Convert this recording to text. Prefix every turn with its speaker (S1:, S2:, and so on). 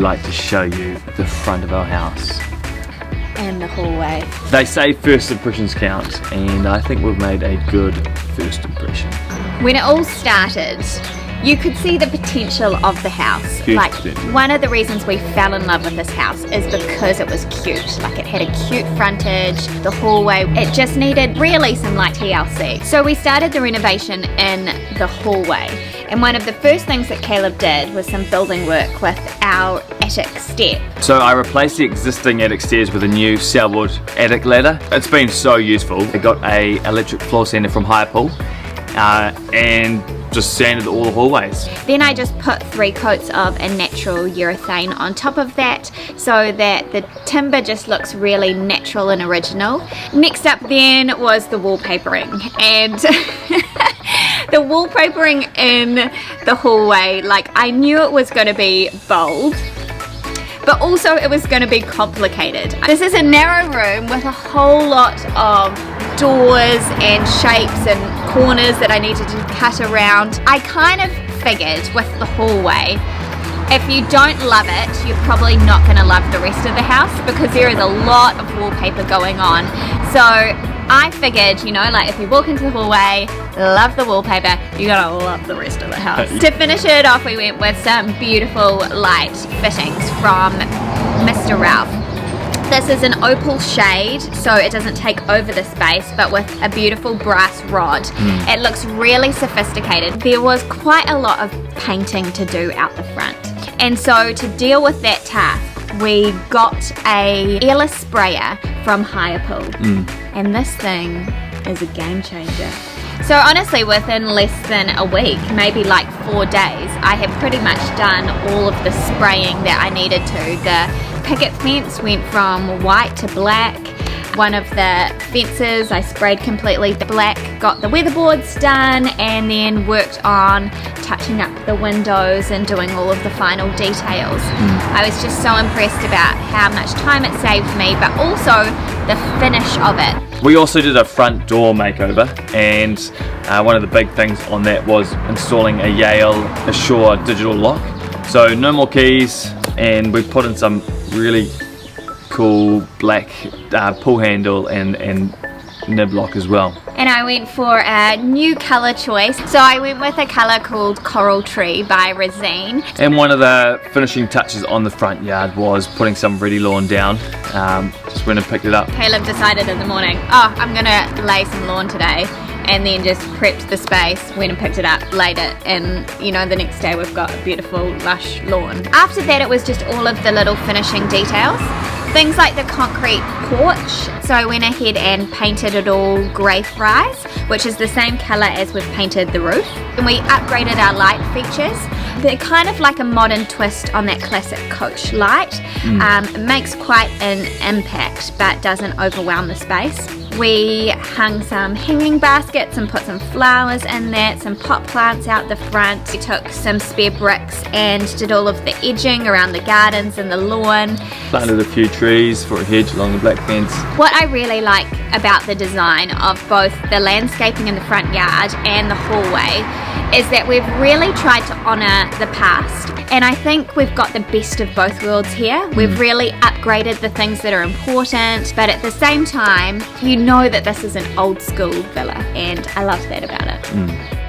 S1: like to show you the front of our house.
S2: And the hallway.
S1: They say first impressions count, and I think we've made a good first impression.
S2: When it all started, you could see the potential of the house.
S1: Huge
S2: like,
S1: potential.
S2: one of the reasons we fell in love with this house is because it was cute. Like, it had a cute frontage, the hallway, it just needed really some light TLC. So we started the renovation in the hallway. And one of the first things that Caleb did was some building work with our attic step.
S1: So I replaced the existing attic stairs with a new sailboard attic ladder. It's been so useful. I got a electric floor sander from Highpool and just sanded all the hallways.
S2: Then I just put 3 coats of a natural urethane on top of that so that the timber just looks really natural and original. Next up then was the wallpapering, and the wallpapering in the hallway, like, I knew it was going to be bold, but also it was going to be complicated. This is a narrow room with a whole lot of doors and shapes and corners that I needed to cut around. I kind of figured with the hallway, if you don't love it, you're probably not going to love the rest of the house, because there is a lot of wallpaper going on. So I figured, you know, like, if you walk into the hallway, love the wallpaper, you're gonna love the rest of the house. To finish it off, we went with some beautiful light fittings from Mr. Ralph. This is an opal shade, so it doesn't take over the space, but with a beautiful brass rod. It looks really sophisticated. There was quite a lot of painting to do out the front. And so to deal with that task, we got a airless sprayer from Highpool. And this thing is a game changer. So honestly, within less than a week, maybe like 4 days, I had pretty much done all of the spraying that I needed to. The picket fence went from white to black. One of the fences I sprayed completely black, got the weatherboards done, and then worked on touching up the windows and doing all of the final details. I was just so impressed about how much time it saved me, but also the finish of it.
S1: We also did a front door makeover, and one of the big things on that was installing a Yale Assure digital lock. So no more keys, and we put in some really cool black pull handle and nib lock as well.
S2: And I went for a new colour choice. So I went with a colour called Coral Tree by Resine.
S1: And one of the finishing touches on the front yard was putting some ready lawn down. Just went and picked it up.
S2: Caleb decided in the morning, oh, I'm gonna lay some lawn today, and then just prepped the space, went and picked it up, laid it, and you know, the next day we've got a beautiful lush lawn. After that, it was just all of the little finishing details. Things like the concrete porch, so I went ahead and painted it all grey fries, which is the same colour as we've painted the roof. And we upgraded our light features. They're kind of like a modern twist on that classic coach light. It makes quite an impact, but doesn't overwhelm the space. We hung some hanging baskets and put some flowers in that, some pot plants out the front. We took some spare bricks and did all of the edging around the gardens and the lawn.
S1: Planted a few trees for a hedge along the black fence.
S2: What I really like about the design of both the landscaping in the front yard and the hallway is that we've really tried to honour the past, and I think we've got the best of both worlds here. We've really upgraded the things that are important, but at the same time, you know that this is an old school villa, and I love that about it.